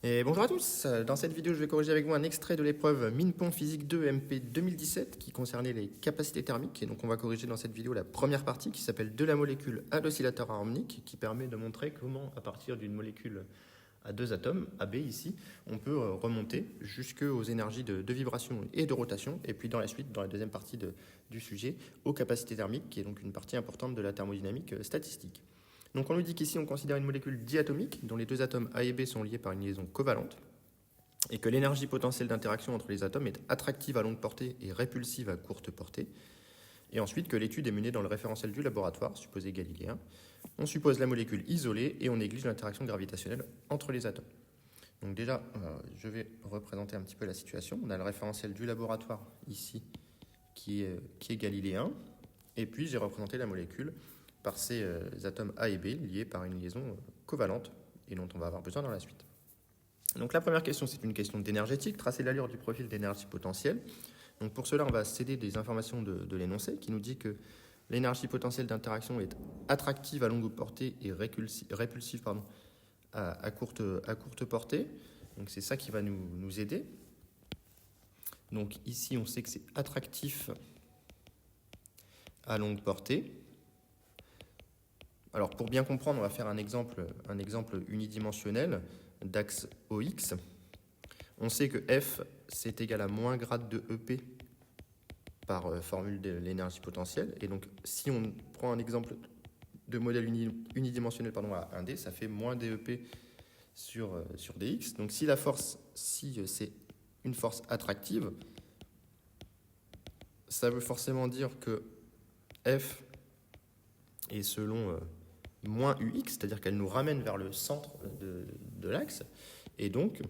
Et bonjour à tous, dans cette vidéo je vais corriger avec vous un extrait de l'épreuve MINPON Physique 2 MP 2017 qui concernait les capacités thermiques. Et donc on va corriger dans cette vidéo la première partie qui s'appelle de la molécule à l'oscillateur harmonique, qui permet de montrer comment à partir d'une molécule à deux atomes, AB ici, on peut remonter jusqu'aux énergies de vibration et de rotation, et puis dans la suite, dans la deuxième partie du sujet, aux capacités thermiques, qui est donc une partie importante de la thermodynamique statistique. Donc on nous dit qu'ici on considère une molécule diatomique dont les deux atomes A et B sont liés par une liaison covalente et que l'énergie potentielle d'interaction entre les atomes est attractive à longue portée et répulsive à courte portée. Et ensuite que l'étude est menée dans le référentiel du laboratoire, supposé galiléen. On suppose la molécule isolée et on néglige l'interaction gravitationnelle entre les atomes. Donc déjà, je vais représenter un petit peu la situation. On a le référentiel du laboratoire ici qui est galiléen. Et puis j'ai représenté la molécule par ces atomes A et B liés par une liaison covalente et dont on va avoir besoin dans la suite. Donc la première question, c'est une question d'énergétique, tracer l'allure du profil d'énergie potentielle. Donc pour cela, on va céder des informations de l'énoncé qui nous dit que l'énergie potentielle d'interaction est attractive à longue portée et répulsive à courte portée. Donc c'est ça qui va nous aider. Donc ici, on sait que c'est attractif à longue portée. Alors pour bien comprendre, on va faire un exemple unidimensionnel d'axe OX. On sait que F, c'est égal à moins grade de EP par formule de l'énergie potentielle. Et donc si on prend un exemple de modèle unidimensionnel à 1D, ça fait moins DEP sur dx. Donc si la force, si c'est une force attractive, ça veut forcément dire que F est selon moins UX, c'est-à-dire qu'elle nous ramène vers le centre de l'axe, et donc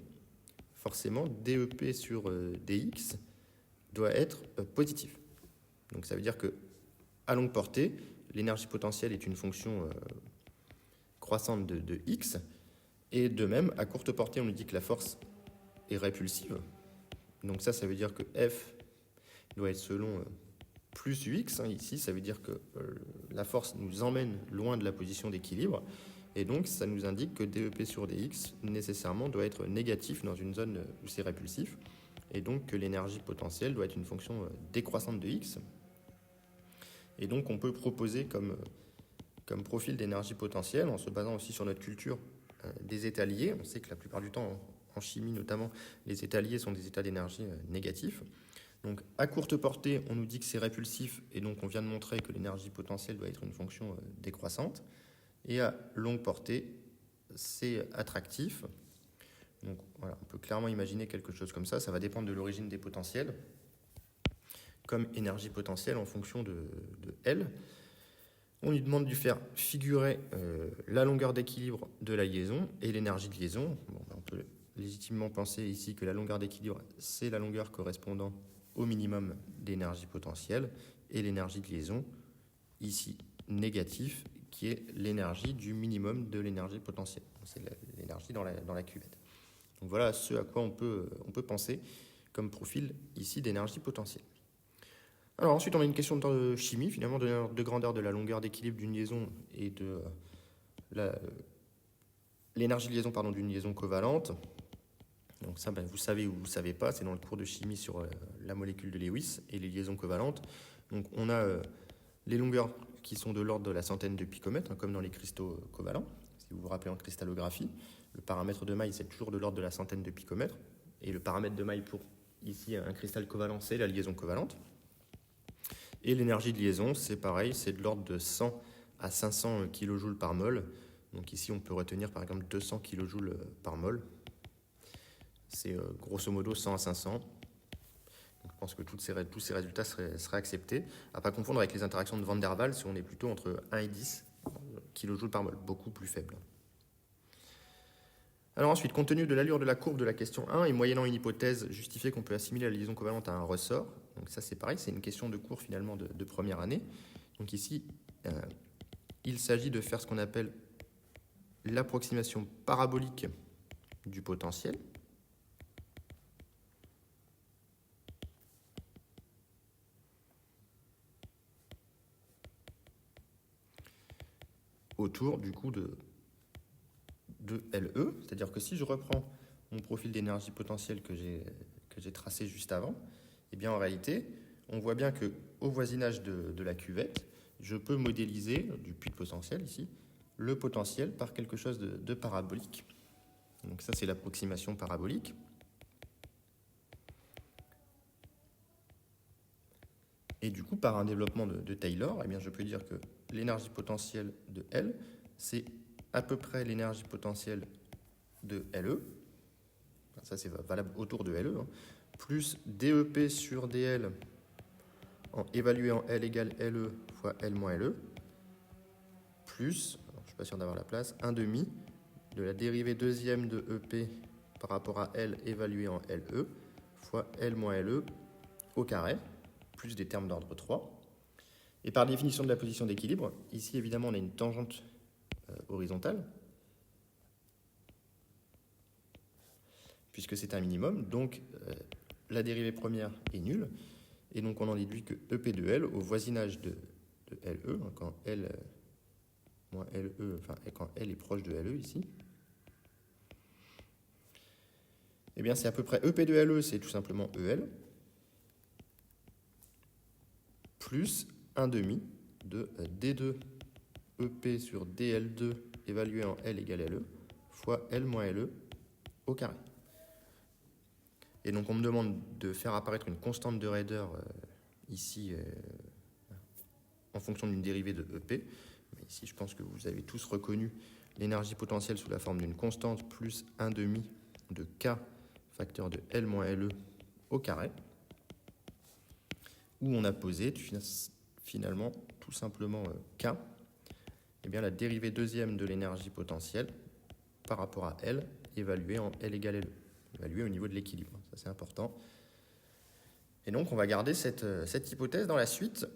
forcément DEP sur DX doit être positif. Donc ça veut dire que à longue portée, l'énergie potentielle est une fonction croissante de X, et de même, à courte portée, on nous dit que la force est répulsive. Donc ça veut dire que F doit être selon plus UX. Ici, ça veut dire que la force nous emmène loin de la position d'équilibre. Et donc, ça nous indique que DEP sur DX, nécessairement, doit être négatif dans une zone où c'est répulsif. Et donc, que l'énergie potentielle doit être une fonction décroissante de X. Et donc, on peut proposer comme profil d'énergie potentielle, en se basant aussi sur notre culture des états liés. On sait que la plupart du temps, en chimie notamment, les états liés sont des états d'énergie négatifs. Donc à courte portée, on nous dit que c'est répulsif, et donc on vient de montrer que l'énergie potentielle doit être une fonction décroissante. Et à longue portée, c'est attractif. Donc voilà, on peut clairement imaginer quelque chose comme ça. Ça va dépendre de l'origine des potentiels, comme énergie potentielle en fonction de L. On lui demande de faire figurer la longueur d'équilibre de la liaison et l'énergie de liaison. Bon, on peut légitimement penser ici que la longueur d'équilibre, c'est la longueur correspondant au minimum d'énergie potentielle, et l'énergie de liaison, ici négatif, qui est l'énergie du minimum de l'énergie potentielle. C'est l'énergie dans la cuvette. Donc voilà ce à quoi on peut penser comme profil ici d'énergie potentielle. Alors ensuite, on a une question de chimie, finalement, de grandeur de la longueur d'équilibre d'une liaison et de l'énergie de liaison d'une liaison covalente. Donc ça, vous savez ou vous ne savez pas, c'est dans le cours de chimie sur la molécule de Lewis et les liaisons covalentes. Donc on a les longueurs qui sont de l'ordre de la centaine de picomètres, comme dans les cristaux covalents. Si vous vous rappelez en cristallographie, le paramètre de maille, c'est toujours de l'ordre de la centaine de picomètres. Et le paramètre de maille pour, ici, un cristal covalent, c'est la liaison covalente. Et l'énergie de liaison, c'est pareil, c'est de l'ordre de 100 à 500 kJ par mol. Donc ici, on peut retenir par exemple 200 kJ par mol. C'est grosso modo 100 à 500. Donc, je pense que tous ces résultats seraient acceptés. À ne pas confondre avec les interactions de Van der Waals, où on est plutôt entre 1 et 10 kJ par mol, beaucoup plus faible. Alors ensuite, compte tenu de l'allure de la courbe de la question 1 et moyennant une hypothèse justifiée qu'on peut assimiler la liaison covalente à un ressort, donc ça c'est pareil, c'est une question de cours finalement de première année. Donc ici, il s'agit de faire ce qu'on appelle l'approximation parabolique du potentiel. Autour du coup de LE, c'est-à-dire que si je reprends mon profil d'énergie potentielle que j'ai tracé juste avant, eh bien en réalité, on voit bien qu'au voisinage de la cuvette, je peux modéliser, du puits de potentiel ici, le potentiel par quelque chose de parabolique. Donc ça, c'est l'approximation parabolique. Et du coup, par un développement de Taylor, eh bien, je peux dire que l'énergie potentielle de L, c'est à peu près l'énergie potentielle de LE, ça c'est valable autour de LE, hein, plus DEP sur DL, évalué en L égale LE fois L moins LE, plus, alors je ne suis pas sûr d'avoir la place, 1 demi de la dérivée deuxième de EP par rapport à L évalué en LE fois L moins LE au carré, plus des termes d'ordre 3. Et par définition de la position d'équilibre, ici évidemment on a une tangente horizontale, puisque c'est un minimum, donc la dérivée première est nulle, et donc on en déduit que EP de L au voisinage de LE, hein, quand L moins LE, enfin quand L est proche de LE ici, eh bien c'est à peu près EP de LE, c'est tout simplement EL, plus 1 demi de D2 EP sur DL2 évalué en L égale LE fois L moins LE au carré. Et donc on me demande de faire apparaître une constante de Raeder ici en fonction d'une dérivée de EP. Mais ici je pense que vous avez tous reconnu l'énergie potentielle sous la forme d'une constante plus 1 demi de K facteur de L moins LE au carré, où on a posé finalement tout simplement K, et bien la dérivée deuxième de l'énergie potentielle par rapport à L évaluée en L égale LE, évaluée au niveau de l'équilibre, ça c'est important. Et donc on va garder cette hypothèse dans la suite,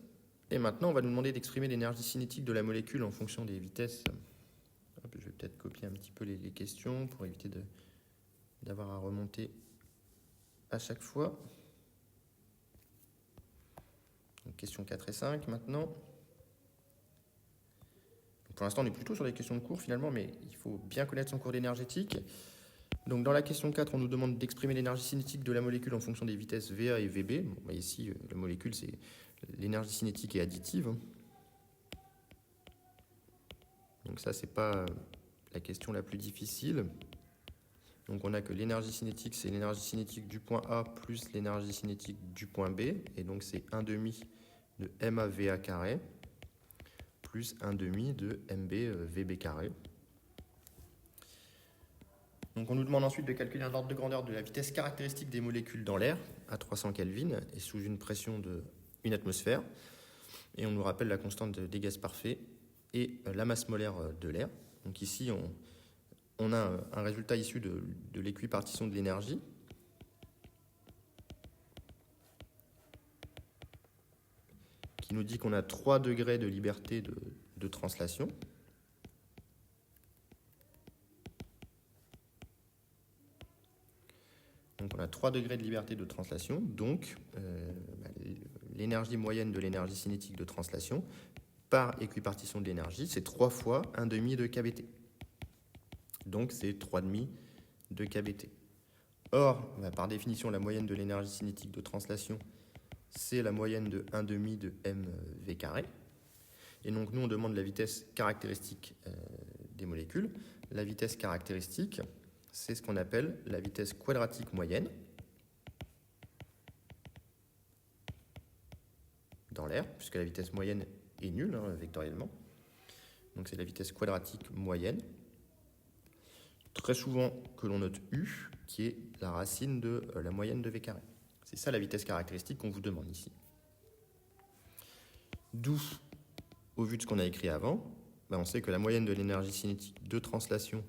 et maintenant on va nous demander d'exprimer l'énergie cinétique de la molécule en fonction des vitesses. Je vais peut-être copier un petit peu les questions pour éviter d'avoir à remonter à chaque fois. Donc, questions 4 et 5 maintenant. Donc, pour l'instant, on est plutôt sur les questions de cours finalement, mais il faut bien connaître son cours d'énergétique. Donc dans la question 4, on nous demande d'exprimer l'énergie cinétique de la molécule en fonction des vitesses VA et VB. Bon, bah ici, la molécule, c'est l'énergie cinétique est additive. Donc ça, c'est pas la question la plus difficile. Donc on a que l'énergie cinétique, c'est l'énergie cinétique du point A plus l'énergie cinétique du point B. Et donc c'est 1 demi de MAVA carré plus 1 demi de MB VB carré. Donc on nous demande ensuite de calculer un ordre de grandeur de la vitesse caractéristique des molécules dans l'air à 300 Kelvin et sous une pression de 1 atmosphère. Et on nous rappelle la constante des gaz parfaits et la masse molaire de l'air. Donc ici, on a un résultat issu de l'équipartition de l'énergie. Qui nous dit qu'on a 3 degrés de liberté de translation. Donc on a 3 degrés de liberté de translation, donc l'énergie moyenne de l'énergie cinétique de translation par équipartition de l'énergie, c'est 3 fois 1 demi de kBT. Donc c'est 3,5 de kBT. Or, par définition, la moyenne de l'énergie cinétique de translation, c'est la moyenne de 1 demi de mv carré. Et donc nous, on demande la vitesse caractéristique des molécules. La vitesse caractéristique, c'est ce qu'on appelle la vitesse quadratique moyenne dans l'air, puisque la vitesse moyenne est nulle, vectoriellement. Donc c'est la vitesse quadratique moyenne. Très souvent que l'on note U, qui est la racine de la moyenne de V carré. C'est ça la vitesse caractéristique qu'on vous demande ici. D'où, au vu de ce qu'on a écrit avant, on sait que la moyenne de l'énergie cinétique de translation,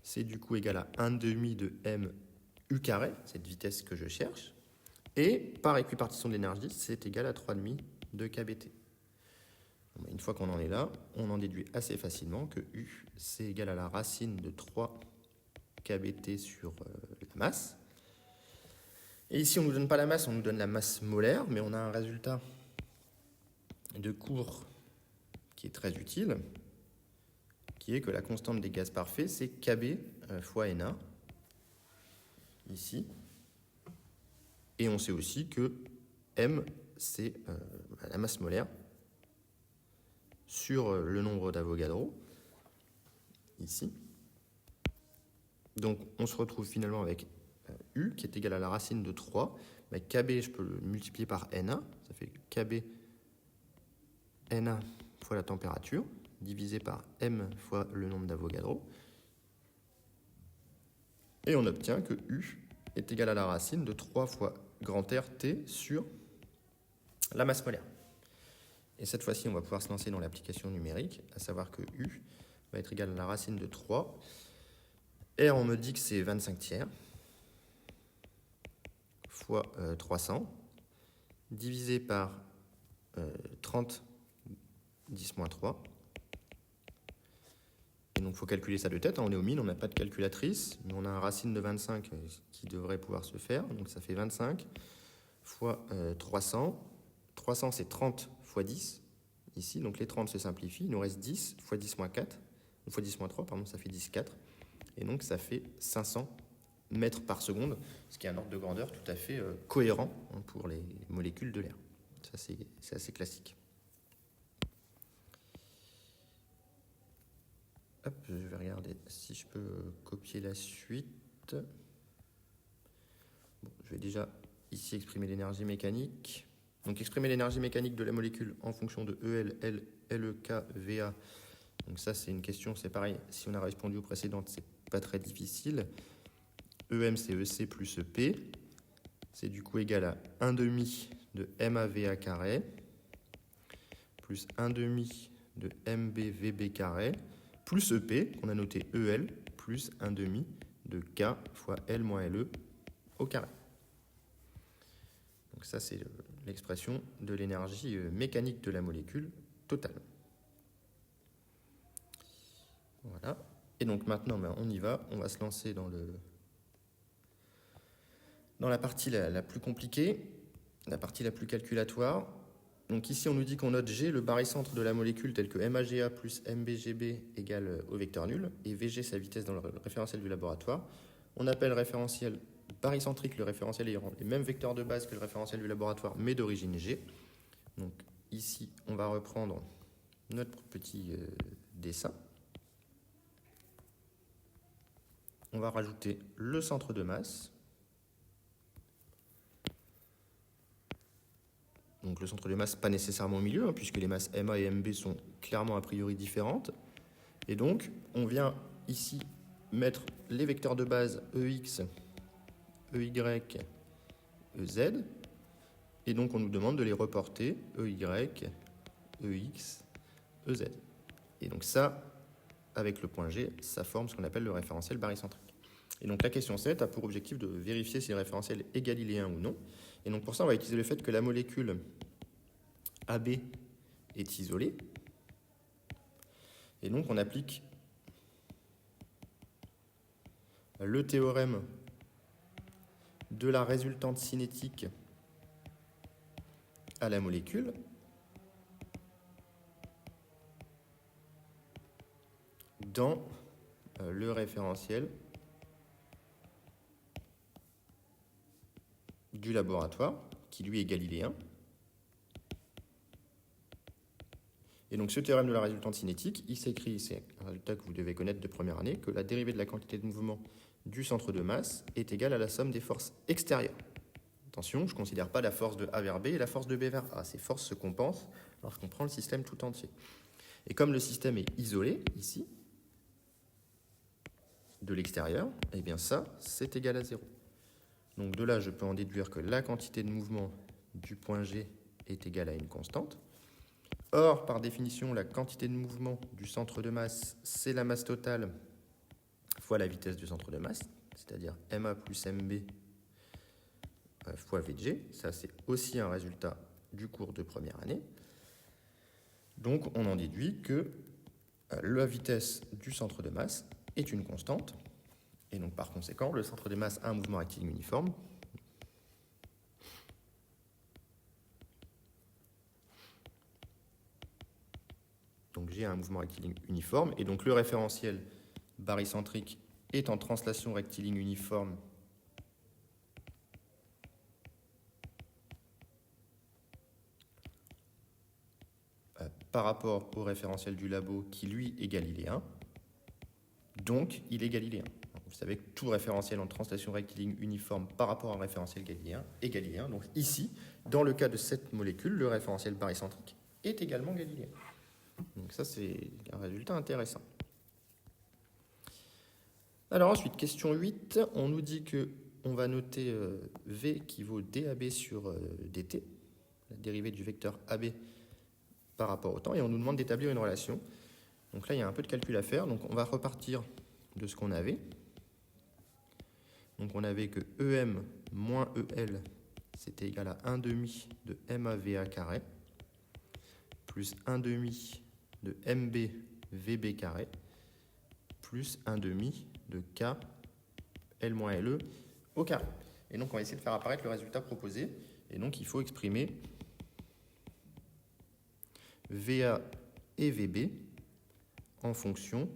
c'est du coup égal à 1 demi de m u carré, cette vitesse que je cherche, et par équipartition de l'énergie, c'est égal à 3,5 de kBT. Une fois qu'on en est là, on en déduit assez facilement que U, c'est égal à la racine de 3 kBT sur la masse. Et ici, on ne nous donne pas la masse, on nous donne la masse molaire, mais on a un résultat de cours qui est très utile, qui est que la constante des gaz parfaits, c'est Kb fois Na. ici. Et on sait aussi que M, c'est la masse molaire sur le nombre d'Avogadro, ici. Donc, on se retrouve finalement avec U, qui est égal à la racine de 3. Mais KB, je peux le multiplier par NA. Ça fait KB NA fois la température, divisé par M fois le nombre d'Avogadro. Et on obtient que U est égal à la racine de 3 fois grand R T sur la masse molaire. Et cette fois-ci, on va pouvoir se lancer dans l'application numérique, à savoir que U va être égal à la racine de 3. R, on me dit que c'est 25 tiers fois 300, divisé par 30 10-3. Et donc, il faut calculer ça de tête. On est au mine, on n'a pas de calculatrice, mais on a un racine de 25 qui devrait pouvoir se faire. Donc, ça fait 25 fois 300. 300, c'est 30 fois 10, ici. Donc, les 30 se simplifient. Il nous reste 10 fois 10 moins 4. Fois 10 moins 3, pardon, ça fait 10, 4. Et donc, ça fait 500 mètres par seconde, ce qui est un ordre de grandeur tout à fait cohérent pour les molécules de l'air. Ça, c'est assez classique. Hop, je vais regarder si je peux copier la suite. Bon, je vais déjà ici exprimer l'énergie mécanique. Donc, exprimer l'énergie mécanique de la molécule en fonction de EL, L, LEK, VA. Donc ça, c'est une question, c'est pareil. Si on a répondu aux précédentes, c'est pas très difficile. EM, c'est EC plus EP. C'est du coup égal à 1 demi de MAVA carré plus 1 demi de MBVB carré plus EP, qu'on a noté EL, plus 1 demi de K fois L moins LE au carré. Donc ça, c'est l'expression de l'énergie mécanique de la molécule totale. Voilà. Et donc maintenant, on y va. On va se lancer dans la partie la plus compliquée, la partie la plus calculatoire. Donc ici, on nous dit qu'on note G, le barycentre de la molécule, tel que MAGA plus MBGB égale au vecteur nul, et VG, sa vitesse dans le référentiel du laboratoire. On appelle référentiel barycentrique le référentiel ayant les mêmes vecteurs de base que le référentiel du laboratoire, mais d'origine G. Donc ici, on va reprendre notre petit dessin. On va rajouter le centre de masse. Donc le centre de masse, pas nécessairement au milieu, puisque les masses MA et MB sont clairement a priori différentes. Et donc, on vient ici mettre les vecteurs de base EX, EY, EZ. Et donc, on nous demande de les reporter EY, EX, EZ. Et donc ça, avec le point G, ça forme ce qu'on appelle le référentiel barycentrique. Et donc la question 7 a pour objectif de vérifier si le référentiel est galiléen ou non. Et donc pour ça, on va utiliser le fait que la molécule AB est isolée. Et donc on applique le théorème de la résultante cinétique à la molécule. Dans le référentiel du laboratoire, qui lui est galiléen. Et donc ce théorème de la résultante cinétique, il s'écrit, c'est un résultat que vous devez connaître de première année, que la dérivée de la quantité de mouvement du centre de masse est égale à la somme des forces extérieures. Attention, je ne considère pas la force de A vers B et la force de B vers A. Ces forces se compensent lorsqu'on prend le système tout entier. Et comme le système est isolé, ici, de l'extérieur, eh bien ça, c'est égal à 0. Donc de là, je peux en déduire que la quantité de mouvement du point G est égale à une constante. Or, par définition, la quantité de mouvement du centre de masse, c'est la masse totale fois la vitesse du centre de masse, c'est-à-dire MA plus MB fois VG. Ça, c'est aussi un résultat du cours de première année. Donc, on en déduit que la vitesse du centre de masse est une constante. Et donc, par conséquent, le centre de masse a un mouvement rectiligne uniforme. Donc, G a un mouvement rectiligne uniforme. Et donc, le référentiel barycentrique est en translation rectiligne uniforme par rapport au référentiel du labo qui, lui, est galiléen. Donc, il est galiléen. Vous savez que tout référentiel en translation rectiligne uniforme par rapport à un référentiel galiléen est galiléen. Donc ici, dans le cas de cette molécule, le référentiel barycentrique est également galiléen. Donc ça, c'est un résultat intéressant. Alors ensuite, question 8, on nous dit qu'on va noter V qui vaut DAB sur DT, la dérivée du vecteur AB par rapport au temps, et on nous demande d'établir une relation. Donc là, il y a un peu de calcul à faire, donc on va repartir de ce qu'on avait. Donc on avait que EM moins EL, c'était égal à 1 demi de MAVA carré, plus 1 demi de MB VB carré, plus 1 demi de K L moins LE au carré. Et donc on va essayer de faire apparaître le résultat proposé. Et donc il faut exprimer VA et VB en fonction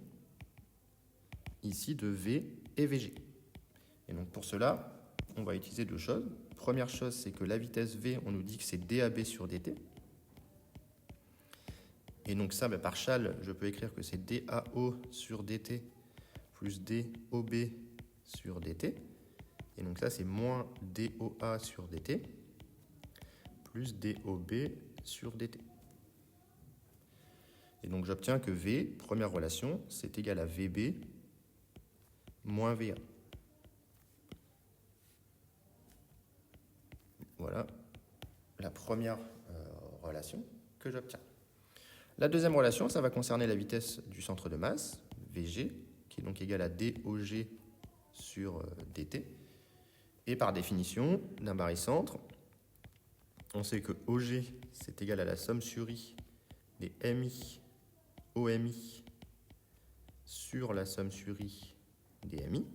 ici de V et VG. Et donc pour cela, on va utiliser deux choses. Première chose, c'est que la vitesse V, on nous dit que c'est DAB sur DT. Et donc ça, par châle, je peux écrire que c'est DAO sur DT plus DOB sur DT. Et donc ça, c'est moins DOA sur DT plus DOB sur DT. Et donc j'obtiens que V, première relation, c'est égal à VB moins VA. Voilà la première relation que j'obtiens. La deuxième relation, ça va concerner la vitesse du centre de masse, VG, qui est donc égale à DOG sur DT. Et par définition d'un barycentre, on sait que OG, c'est égal à la somme sur I des MI, OMI sur la somme sur I des MI.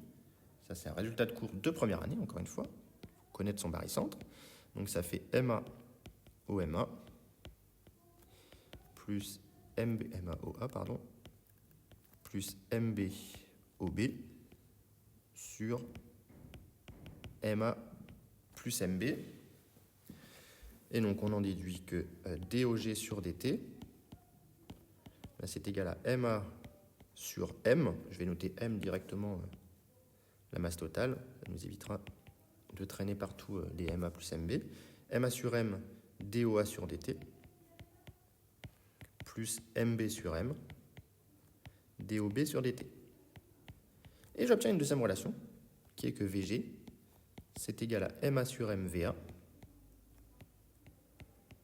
Ça, c'est un résultat de cours de première année, encore une fois. Il faut connaître son barycentre. Donc ça fait MA, OMA, plus MA-OA, pardon, plus MB-OB sur MA plus MB. Et donc on en déduit que DOG sur DT, c'est égal à MA sur M. Je vais noter M directement, la masse totale. Ça nous évitera de traîner partout les MA plus MB. MA sur M, DOA sur DT, plus MB sur M, DOB sur DT. Et j'obtiens une deuxième relation, qui est que VG, c'est égal à MA sur MVA,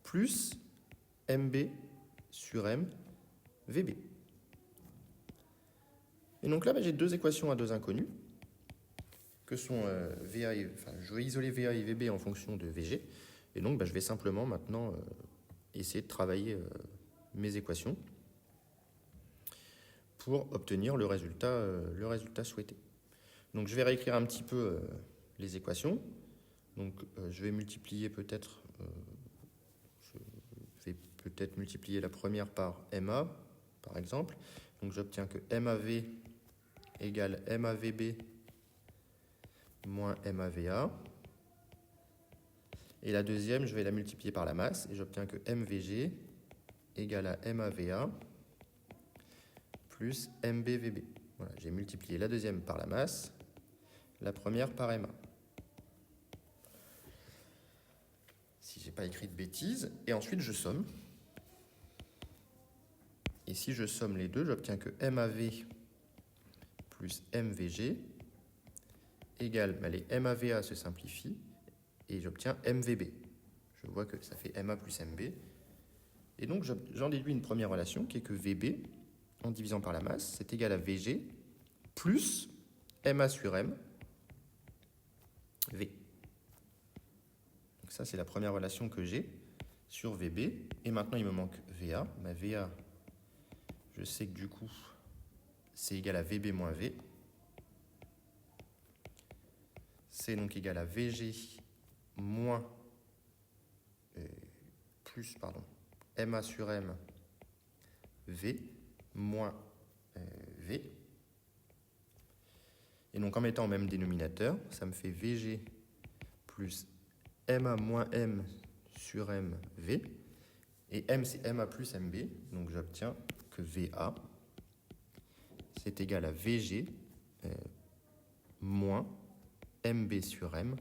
plus MB sur M, VB. Et donc là, j'ai deux équations à deux inconnus, que sont VA et, je vais isoler VA et VB en fonction de VG. Et donc, je vais simplement maintenant essayer de travailler mes équations pour obtenir le résultat souhaité. Donc, je vais réécrire un petit peu les équations. Donc, je vais multiplier peut-être, multiplier la première par MA, par exemple. Donc, j'obtiens que MAV égale MAVB moins MAVA. Et la deuxième, je vais la multiplier par la masse, et j'obtiens que MVG égale à MAVA plus MBVB. Voilà, j'ai multiplié la deuxième par la masse, la première par MA. Si je n'ai pas écrit de bêtises, et ensuite je somme. Et si je somme les deux, j'obtiens que MAV plus MVG égale, les MAVA se simplifient, et j'obtiens MVB. Je vois que ça fait MA plus MB. Et donc, j'en déduis une première relation qui est que VB, en divisant par la masse, c'est égal à VG plus MA sur M, V. Donc ça, c'est la première relation que j'ai sur VB. Et maintenant, il me manque VA. Ma VA, je sais que du coup, c'est égal à VB moins V. C'est donc égal à VG moins plus, MA sur M V moins V. Et donc en mettant au même dénominateur, ça me fait VG plus MA moins M sur M V. Et M, c'est MA plus MB. Donc j'obtiens que VA, c'est égal à VG moins MB sur M,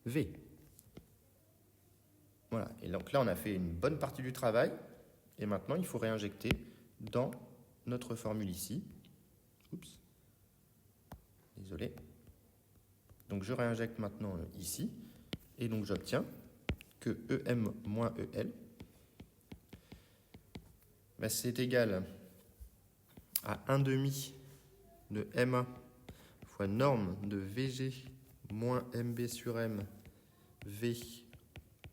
V. Voilà. Et donc là, on a fait une bonne partie du travail. Et maintenant, il faut réinjecter dans notre formule ici. Oups. Désolé. Donc je réinjecte maintenant ici. Et donc j'obtiens que EM moins EL, ben, c'est égal à 1 demi de MA fois norme de VG moins MB sur M V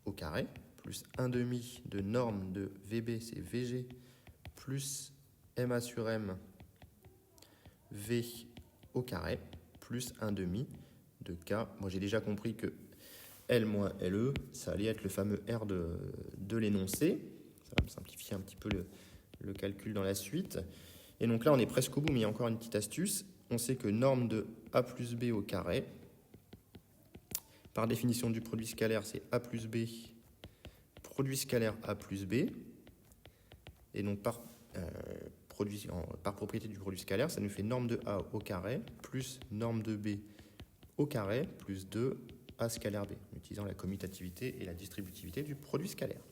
au carré, plus 1 demi de norme de VB, c'est VG, plus MA sur M V au carré, plus 1 demi de K. Moi, j'ai déjà compris que L moins LE, ça allait être le fameux R de l'énoncé. Ça va me simplifier un petit peu le calcul dans la suite. Et donc là, on est presque au bout, mais il y a encore une petite astuce. On sait que norme de A plus B au carré, par définition du produit scalaire, c'est A plus B, produit scalaire A plus B. Et donc par propriété du produit scalaire, ça nous fait norme de A au carré, plus norme de B au carré, plus 2 A scalaire B, en utilisant la commutativité et la distributivité du produit scalaire.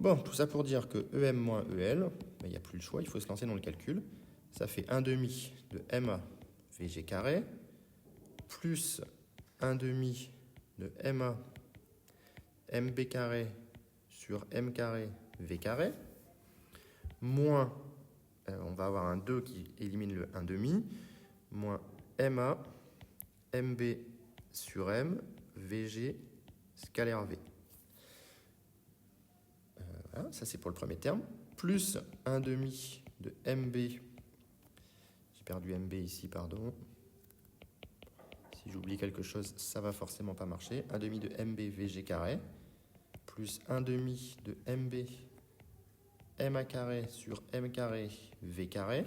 Bon, tout ça pour dire que EM moins EL, il n'y a plus le choix, il faut se lancer dans le calcul. Ça fait 1 demi de MA VG carré, plus 1 demi de MA MB carré sur M carré V carré, moins, on va avoir un 2 qui élimine le 1 demi, moins MA MB sur M VG scalaire V. Voilà, ça c'est pour le premier terme, plus 1 demi de MB, j'ai perdu MB ici, pardon, si j'oublie quelque chose, ça va forcément pas marcher, 1 demi de MB VG carré, plus 1 demi de MB MA carré sur M carré V carré,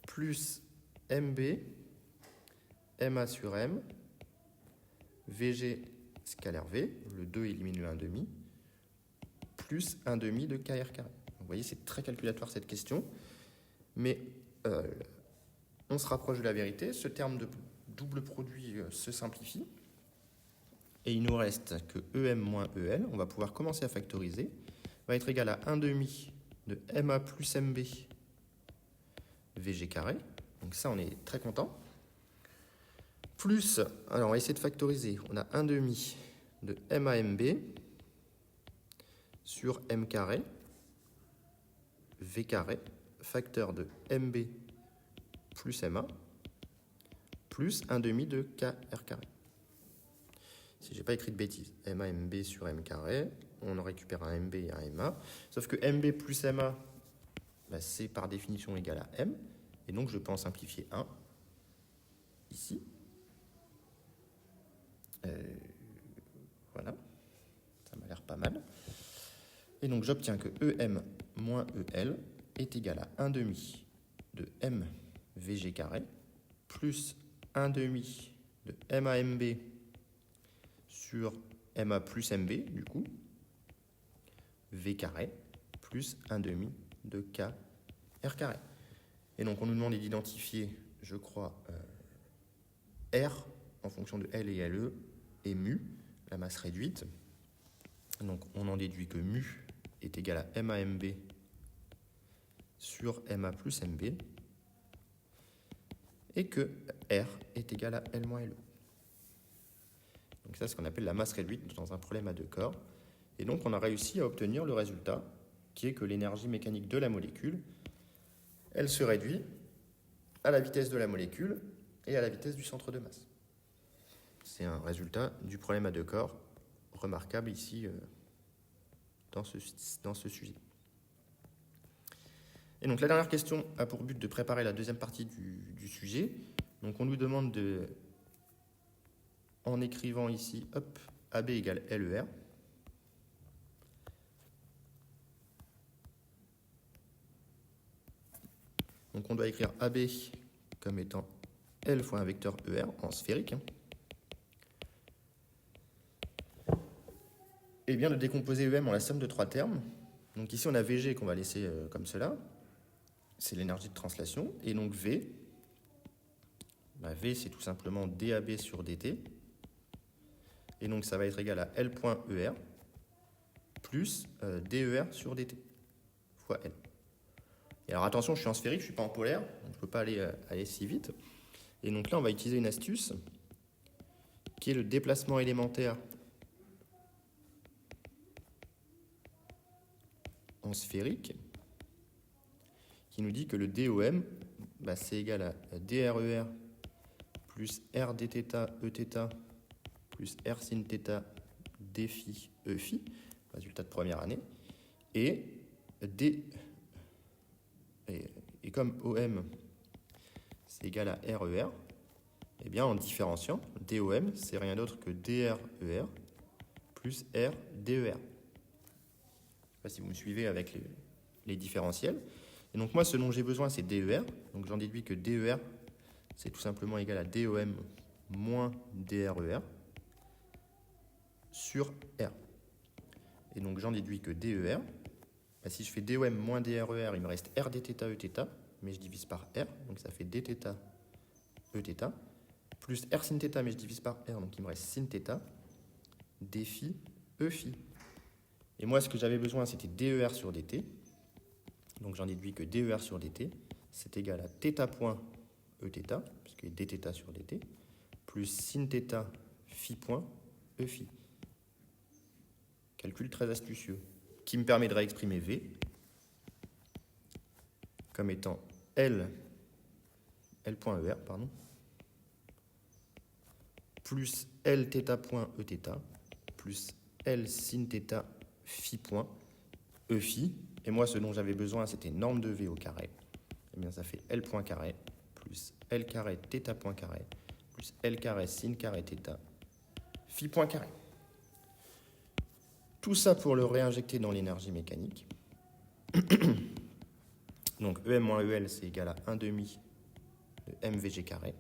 plus MB MA sur M, VG scalaire V, le 2 élimine le 1 demi, plus 1 demi de KR carré. Vous voyez, c'est très calculatoire cette question, mais on se rapproche de la vérité. Ce terme de double produit se simplifie, et il nous reste que EM moins EL, on va pouvoir commencer à factoriser, va être égal à 1 demi de MA plus MB VG carré, donc ça on est très content, plus, alors on va essayer de factoriser, on a 1 demi de MAMB sur M carré, V carré, facteur de MB plus MA, plus 1 demi de KR carré. Si je n'ai pas écrit de bêtises, MAMB sur M carré, on en récupère un MB et un MA, sauf que MB plus MA, bah, c'est par définition égal à M, et donc je peux en simplifier 1, ici. Voilà, ça m'a l'air pas mal. Et donc j'obtiens que EM moins EL est égal à 1 demi de M VG carré plus 1 demi de MAMB sur MA plus MB du coup, V carré plus 1 demi de K R carré. Et donc on nous demande d'identifier, je crois, R en fonction de L et LE et mu, la masse réduite. Donc on en déduit que mu est égal à MAMB sur MA plus MB et que R est égal à L moins LE. Donc ça, c'est ce qu'on appelle la masse réduite dans un problème à deux corps. Et donc on a réussi à obtenir le résultat qui est que l'énergie mécanique de la molécule, elle se réduit à la vitesse de la molécule et à la vitesse du centre de masse. C'est un résultat du problème à deux corps remarquable ici dans ce sujet. Et donc la dernière question a pour but de préparer la deuxième partie du sujet. Donc on nous demande en écrivant ici, hop, AB égale LER. Donc on doit écrire AB comme étant L fois un vecteur ER en sphérique. Et bien de décomposer EM en la somme de 3 termes. Donc ici, on a VG qu'on va laisser comme cela. C'est l'énergie de translation. Et donc V, V c'est tout simplement DAB sur DT. Et donc ça va être égal à L.ER plus DER sur DT fois L. Et alors attention, je suis en sphérique, je ne suis pas en polaire, donc je ne peux pas aller si vite. Et donc là, on va utiliser une astuce qui est le déplacement élémentaire en sphérique, qui nous dit que le DOM, c'est égal à DRER plus R dθ Eθ plus R sin θ d phi E phi, résultat de première année, et comme OM c'est égal à RER, eh bien en différenciant, DOM c'est rien d'autre que DRER plus R DER. Je ne sais pas si vous me suivez avec les différentiels. Et donc moi, ce dont j'ai besoin, c'est DER. Donc j'en déduis que DER, c'est tout simplement égal à DOM moins DRER sur R. Et donc j'en déduis que DER, si je fais DOM moins DRER, il me reste R dθ Eθ, mais je divise par R, donc ça fait dθ Eθ, plus R sin θ, mais je divise par R, donc il me reste sin θ, d phi E phi. Et moi, ce que j'avais besoin, c'était DER sur dt. Donc j'en déduis que DER sur dt, c'est égal à θ point Eθ, puisque dθ sur dt, plus sin θ phi point E phi. Calcul très astucieux, qui me permet de réexprimer V comme étant L.ER, plus Lθ point Eθ, plus L sin θ phi point E phi. Et moi, ce dont j'avais besoin, c'était norme de V au carré. Eh bien, ça fait L point carré plus L carré θ point carré plus L carré sin carré θ phi point carré. Tout ça pour le réinjecter dans l'énergie mécanique. Donc EM moins EL, c'est égal à 1 demi de MVG carré,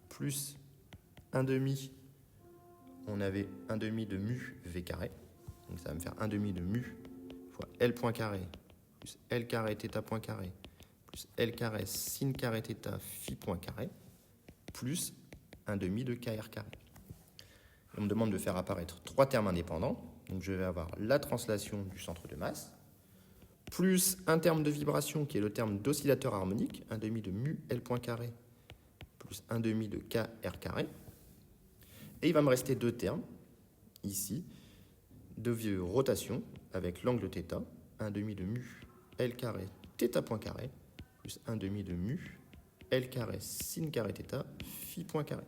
plus 1 demi, on avait 1 demi de mu V carré, donc ça va me faire 1 demi de mu fois L point carré, plus L carré θ point carré, plus L carré sin carré θ phi point carré, plus 1 demi de KR carré. On me demande de faire apparaître 3 termes indépendants. Donc je vais avoir la translation du centre de masse, plus un terme de vibration qui est le terme d'oscillateur harmonique, 1 demi de mu L point carré, plus 1 demi de KR carré. Et il va me rester 2 termes, ici, de rotation avec l'angle θ, 1 demi de mu L carré θ point carré, plus 1 demi de mu L carré sin carré θ phi point carré.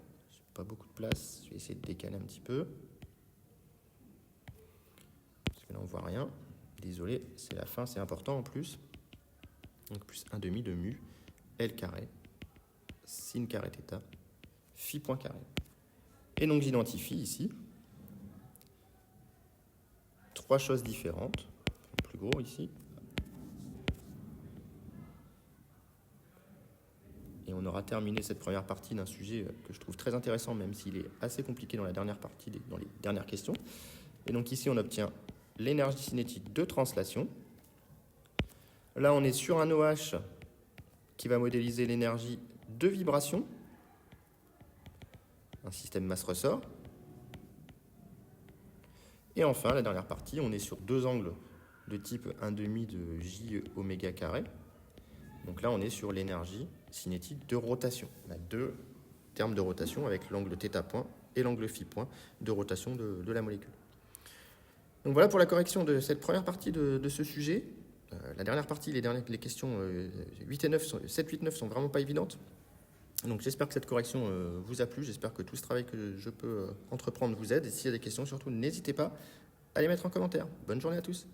Pas beaucoup de place, je vais essayer de décaler un petit peu. Parce que là on voit rien. Désolé, c'est la fin, c'est important en plus. Donc plus 1 demi de mu L carré sin carré θ phi point carré. Et donc j'identifie ici 3 choses différentes. Plus gros ici. Et on aura terminé cette première partie d'un sujet que je trouve très intéressant, même s'il est assez compliqué dans la dernière partie, dans les dernières questions. Et donc ici, on obtient l'énergie cinétique de translation. Là, on est sur un OH qui va modéliser l'énergie de vibration, un système masse-ressort. Et enfin, la dernière partie, on est sur 2 angles de type 1 demi de J oméga carré. Donc là, on est sur l'énergie cinétique de rotation. On a 2 termes de rotation avec l'angle θ point et l'angle phi point de rotation de la molécule. Donc voilà pour la correction de cette première partie de ce sujet. La dernière partie, les questions 7, 8, 9 sont vraiment pas évidentes. Donc j'espère que cette correction vous a plu. J'espère que tout ce travail que je peux entreprendre vous aide. Et s'il y a des questions, surtout, n'hésitez pas à les mettre en commentaire. Bonne journée à tous.